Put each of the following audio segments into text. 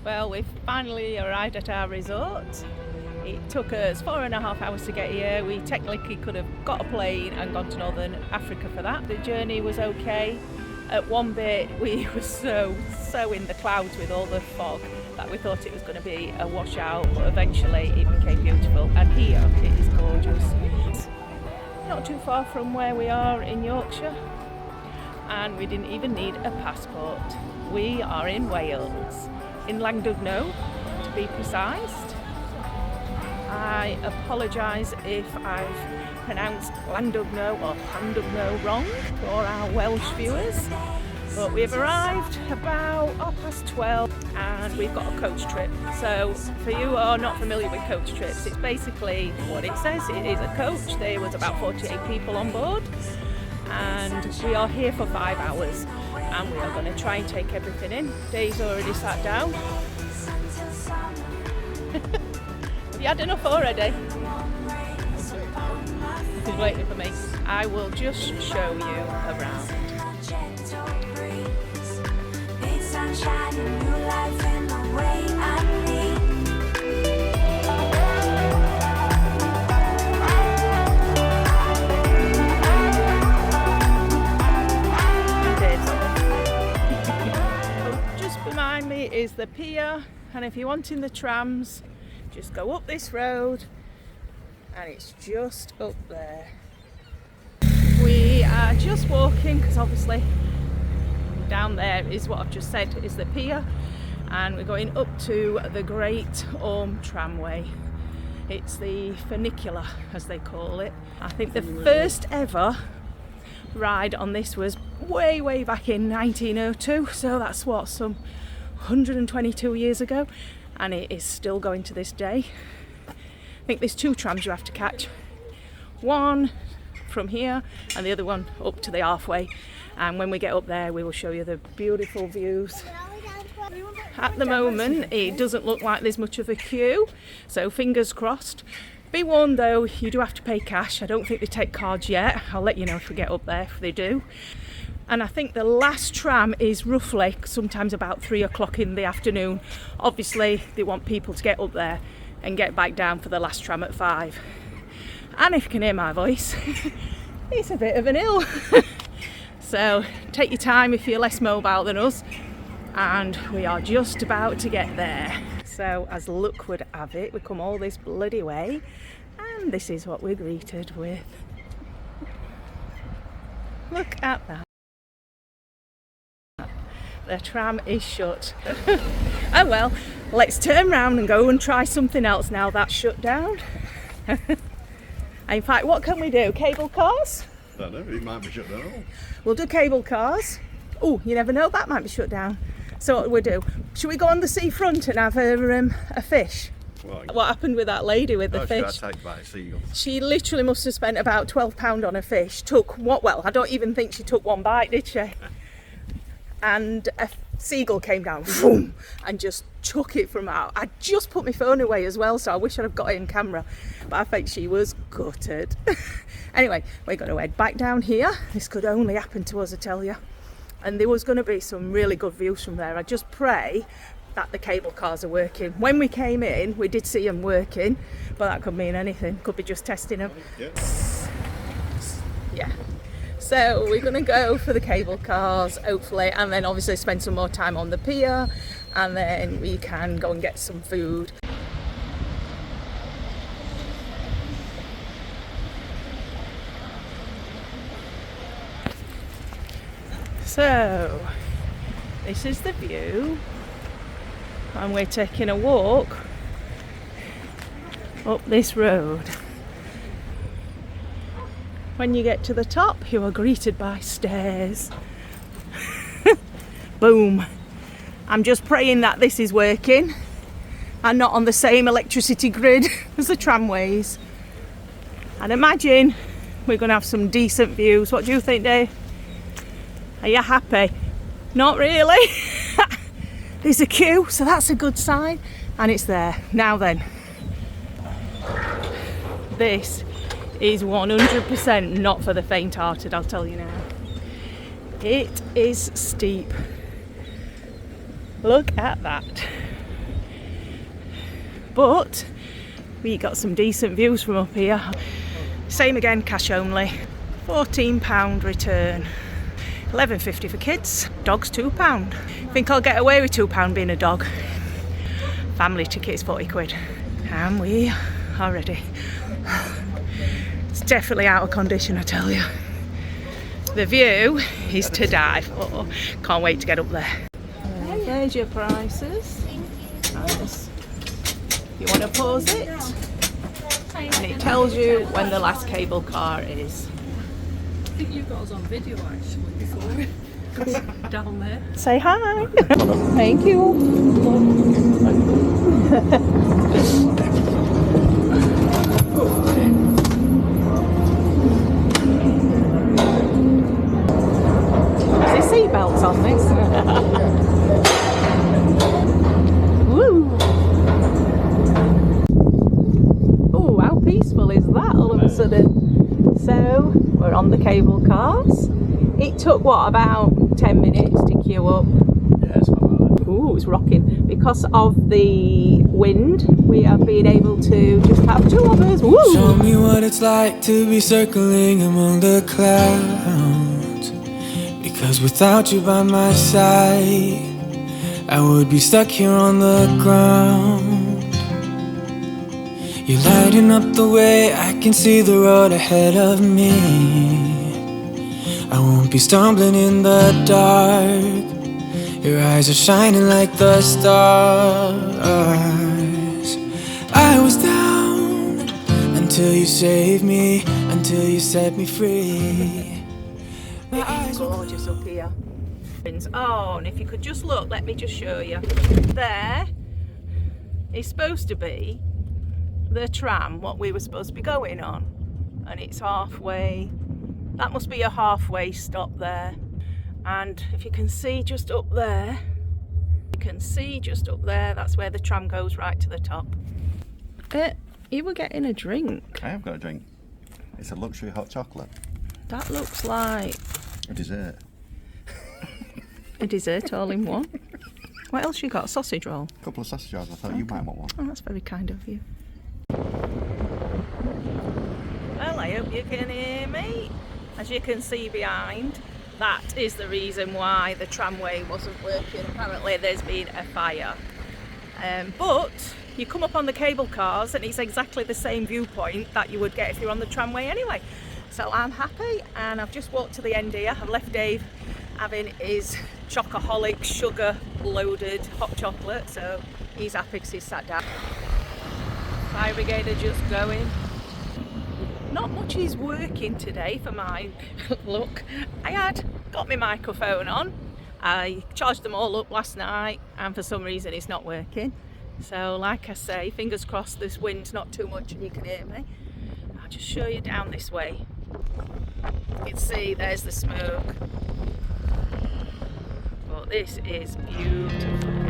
Well, we've finally arrived at our resort. It took us 4.5 hours to get here. We technically could have got a plane and gone to Northern Africa for that. The journey was okay. At one bit we were so in the clouds with all the fog that we thought it was going to be a washout, but eventually it became beautiful, and here it is gorgeous. Not too far from where we are in Yorkshire, and we didn't even need a passport. We are in Wales, in Llandudno to be precise. I apologise if I've pronounced Llandudno or Llandudno wrong for our Welsh viewers, but we've arrived about 12:30 and we've got a coach trip. So for you who are not familiar with coach trips, it's basically what it says. It is a coach. There was about 48 people on board, and we are here for 5 hours, and we are going to try and take everything in. Dave's already sat down. Have you had enough already? He's waiting for me. I will just show you around. Just behind me is the pier, and if you're wanting the trams, just go up this road and it's just up there. We are just walking because obviously down there is what I've just said is the pier, and we're going up to the Great Orme Tramway. It's the funicular, as they call it. I think the first ever ride on this was way back in 1902, so that's what, some 122 years ago, and it is still going to this day. I think there's 2 trams you have to catch, one from here and the other one up to the halfway, and when we get up there we will show you the beautiful views. At the moment it doesn't look like there's much of a queue, so fingers crossed. Be warned though, you do have to pay cash. I don't think they take cards yet. I'll let you know if we get up there, if they do. And I think the last tram is roughly sometimes about 3 o'clock in the afternoon. Obviously they want people to get up there and get back down for the last tram at 5. And if you can hear my voice, it's a bit of an hill. So take your time if you're less mobile than us, and we are just about to get there. So as luck would have it, we come all this bloody way, and this is what we're greeted with. Look at that. The tram is shut. Oh well, let's turn round and go and try something else now that's shut down. In fact, what can we do? Cable cars? I don't know, it might be shut down. We'll do cable cars. Oh, you never know, that might be shut down. So what we'll do, should we go on the seafront and have a fish? Well, what happened with that lady with the fish? Should I take by a seagull? She literally must have spent about £12 on a fish. Took what? Well, I don't even think she took one bite, did she? And a seagull came down, boom, and just took it from out. I just put my phone away as well, so I wish I'd have got it in camera, but I think she was gutted. Anyway, we're going to head back down here. This could only happen to us, I tell you. And there was going to be some really good views from there. I just pray that the cable cars are working. When we came in, we did see them working, but that could mean anything. Could be just testing them. Yeah. So we're going to go for the cable cars, hopefully, and then obviously spend some more time on the pier, and then we can go and get some food. So this is the view, and we're taking a walk up this road. When you get to the top, you are greeted by stairs. Boom. I'm just praying that this is working and not on the same electricity grid as the tramways. And imagine we're going to have some decent views. What do you think, Dave? Are you happy? Not really. There's a queue, so that's a good sign, and it's there. Now then, this is 100% not for the faint-hearted, I'll tell you now. It is steep. Look at that. but we got some decent views from up here. Same again, cash only. £14 return. £11.50 for kids. Dogs £2. Think I'll get away with £2 being a dog. Family ticket is 40 quid. And we are ready. It's definitely out of condition, I tell you. The view is to die for. Can't wait to get up there. There's your prices. Nice. You want to pause it? And it tells you when the last cable car is. I think you've got us on video actually before. Down there. Say hi. Thank you. Is there seatbelts on this? Woo! Oh, how peaceful is that all of a sudden? So, we're on the cable cars. It took, what, about 10 minutes to queue up? Yeah, it's not bad. Ooh, it's rocking. Because of the wind, we have been able to just have two of us. Woo! Show me what it's like to be circling among the clouds. Because without you by my side, I would be stuck here on the ground. You're lighting up the way, I can see the road ahead of me. I won't be stumbling in the dark. Your eyes are shining like the stars. I was down until you saved me, until you set me free. My eyes were Gorgeous up here. Oh, and if you could just look, let me just show you. There is supposed to be the tram, what we were supposed to be going on. And it's halfway. That must be a halfway stop there. And if you can see just up there, that's where the tram goes right to the top. You were getting a drink. I have got a drink. It's a luxury hot chocolate. That looks like A dessert. a dessert all in one. What else you got? A sausage roll? A couple of sausage rolls. I thought you might want one. Oh, that's very kind of you. Well, I hope you can hear me. As you can see behind, that is the reason why the tramway wasn't working. Apparently there's been a fire. But you come up on the cable cars and it's exactly the same viewpoint that you would get if you're on the tramway anyway. So I'm happy, and I've just walked to the end here. I've left Dave having his chocoholic sugar loaded hot chocolate, so he's happy because he's sat down. Fire brigade are just going. Not much is working today for my look. I had got my microphone on. I charged them all up last night and for some reason it's not working. So like I say, fingers crossed this wind's not too much and you can hear me. I'll just show you down this way. You can see there's the smoke. But this is beautiful.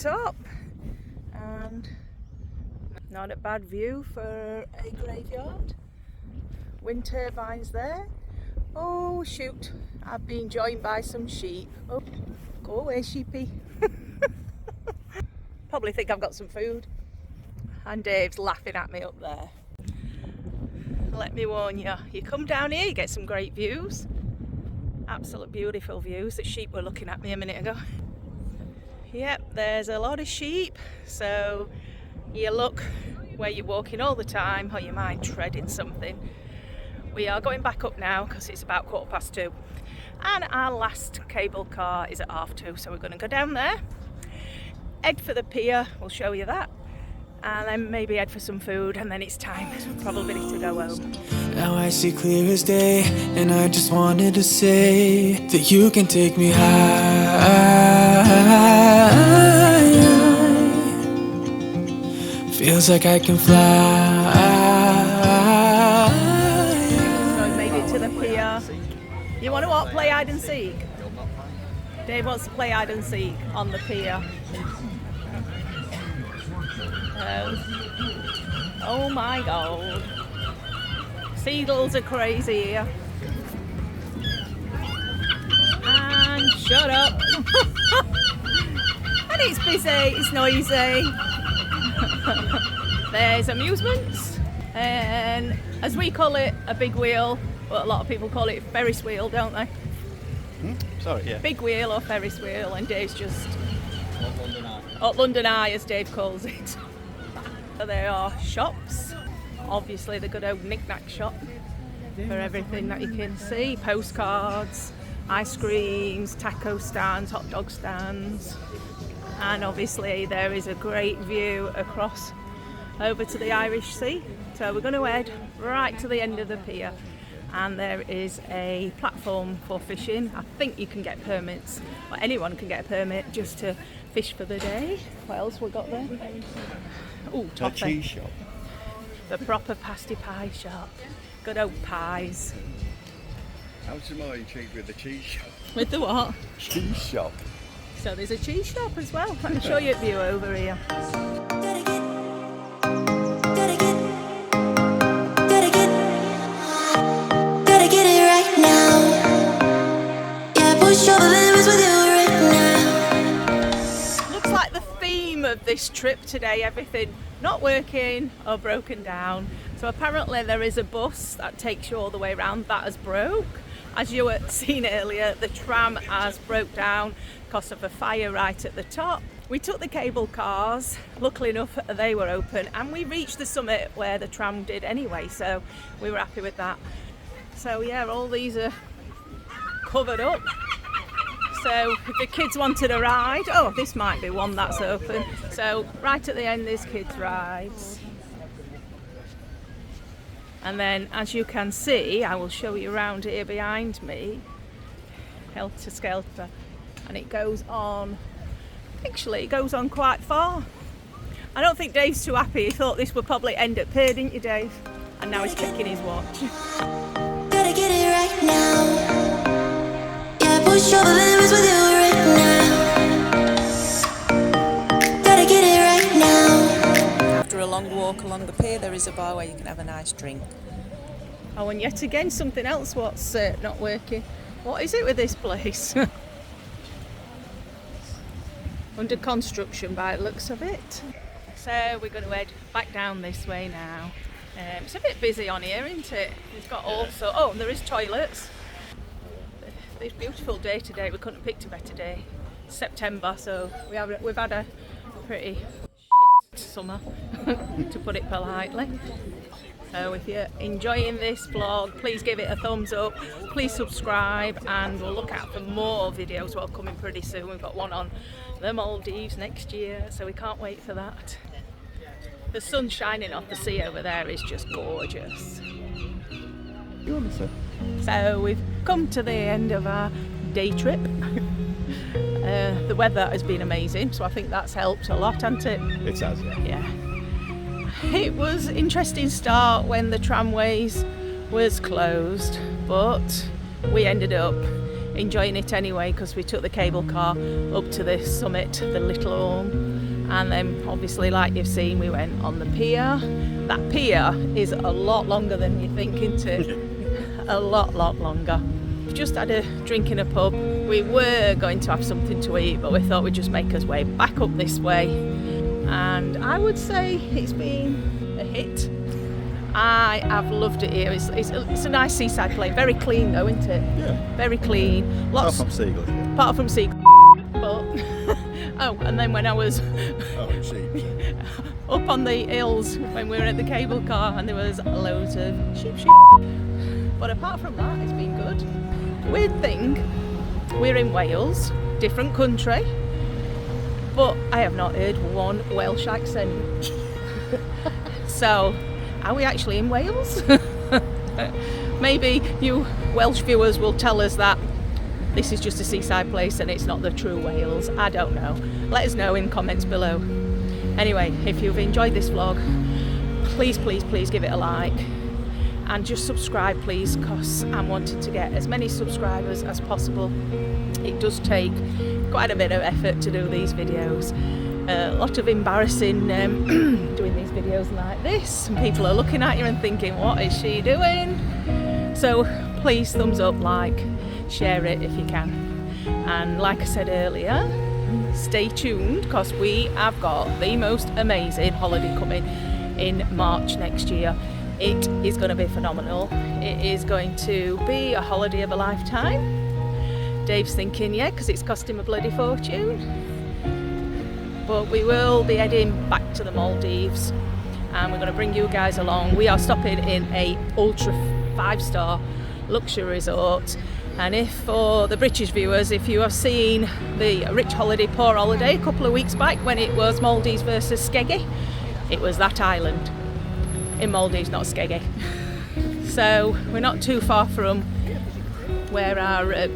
Top, and not a bad view for a graveyard. Wind turbines there. Oh shoot, I've been joined by some sheep. Oh, go away sheepy. Probably think I've got some food, and Dave's laughing at me up there. Let me warn you, you come down here, you get some great views. Absolute beautiful views. The sheep were looking at me a minute ago. Yep, there's a lot of sheep, so you look where you're walking all the time or you might tread in something. We are going back up now because it's about 2:15 and our last cable car is at 2:30, so we're going to go down there, head for the pier, we'll show you that, and then maybe head for some food, and then it's time probably to go home. Now I see clear as day, and I just wanted to say that you can take me high. Feels like I can fly. So we made it to the pier. You want to what? Play hide and seek? Dave wants to play hide and seek on the pier. Oh my god. Seagulls are crazy here. And shut up. And it's busy, it's noisy. There's amusements, and as we call it, a big wheel, but a lot of people call it a Ferris wheel, don't they? Sorry, yeah. Big wheel or Ferris wheel, and Dave's just up London Eye, as Dave calls it. So there are shops, obviously the good old knick-knack shop for everything that you can see, postcards, ice creams, taco stands, hot dog stands, and obviously there is a great view across over to the Irish Sea. So we're going to head right to the end of the pier, and there is a platform for fishing. I think you can get permits, or anyone can get a permit just to fish for the day. What else we got there? Oh, A toffee. cheese shop. The proper pasty pie shop. Good old pies. How's more intrigued with the cheese shop? With the what? Cheese shop. So there's a cheese shop as well. Let me show you a view over here. Gotta get it right now. Yeah, push over limits with you right now. Looks like the theme of this trip today, everything not working or broken down. So apparently there is a bus that takes you all the way around that has broke. As you were seen earlier, the tram has broke down because of a fire right at the top. We took the cable cars, luckily enough they were open, and we reached the summit where the tram did anyway, so we were happy with that. So yeah, all these are covered up. So if the kids wanted a ride, oh, this might be one that's open. So right at the end there's kids rides. And then, as you can see, I will show you around here behind me, Helter Skelter, and it goes on, actually it goes on quite far. I don't think Dave's too happy. He thought this would probably end at Pier, didn't you, Dave? And now he's checking his watch. Gotta get it right now. Yeah, push over limits with you right now. Gotta get it right now. After a long walk along the pier, there is a bar where you can have a nice drink. Oh, and yet again, something else what's not working. What is it with this place? Under construction by the looks of it. So we're going to head back down this way now. It's a bit busy on here, isn't it? We've got also, oh, and there is toilets. This beautiful day today, we couldn't have picked a better day. It's September, so we've had a pretty shit summer, to put it politely. So if you're enjoying this vlog, please give it a thumbs up, please subscribe, and we'll look out for more videos. Well, coming pretty soon. We've got one on the Maldives next year, so we can't wait for that. The sun shining off the sea over there is just gorgeous. You want to say? So we've come to the end of our day trip. The weather has been amazing, so I think that's helped a lot, hasn't it? It has, yeah. Yeah. It was an interesting start when the tramways was closed, but we ended up enjoying it anyway because we took the cable car up to the summit, the Little Orme, and then obviously, like you've seen, we went on the pier. That pier is a lot longer than you think, isn't it? A lot longer. We've just had a drink in a pub. We were going to have something to eat, but we thought we'd just make us way back up this way. And I would say it's been a hit. I have loved it here. It's a nice seaside place. Very clean though, isn't it? Yeah. Very clean. Apart from seagulls, yeah. Apart from seagulls. But oh, and then when I was Oh, and sheep. up on the hills when we were at the cable car, and there was loads of sheep. But apart from that, it's been good. Weird thing, we're in Wales, different country, but I have not heard one Welsh accent. So, are we actually in Wales? Maybe you Welsh viewers will tell us that this is just a seaside place and it's not the true Wales. I don't know. Let us know in comments below. Anyway, if you've enjoyed this vlog, please give it a like and just subscribe please, because I'm wanting to get as many subscribers as possible. It does take quite a bit of effort to do these videos. A lot of embarrassing doing these videos like this, and people are looking at you and thinking, what is she doing? So please thumbs up, like, share it if you can, and like I said earlier, stay tuned because we have got the most amazing holiday coming in March next year. It is going to be phenomenal. It is going to be a holiday of a lifetime. Dave's thinking, yeah, because it's cost him a bloody fortune. But we will be heading back to the Maldives and we're going to bring you guys along. We are stopping in a ultra 5-star luxury resort, and if for the British viewers, if you have seen the Rich Holiday Poor Holiday a couple of weeks back when it was Maldives versus Skeggy, it was that island in Maldives, not Skeggy. So we're not too far from where our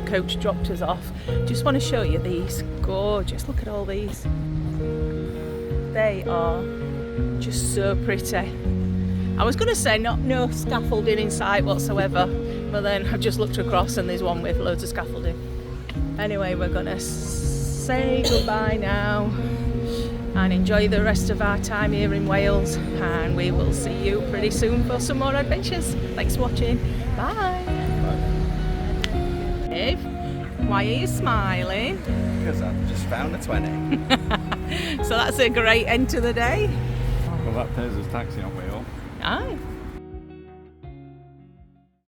coach dropped us off. Just want to show you these gorgeous, look at all these, they are just so pretty. I was going to say no scaffolding in sight whatsoever, but then I've just looked across and there's one with loads of scaffolding. Anyway, we're going to say goodbye now and enjoy the rest of our time here in Wales, and we will see you pretty soon for some more adventures. Thanks for watching. Bye. Dave, why are you smiling? Because I've just found a 20. So that's a great end to the day. Well, that pays us taxi on wheel. Aye.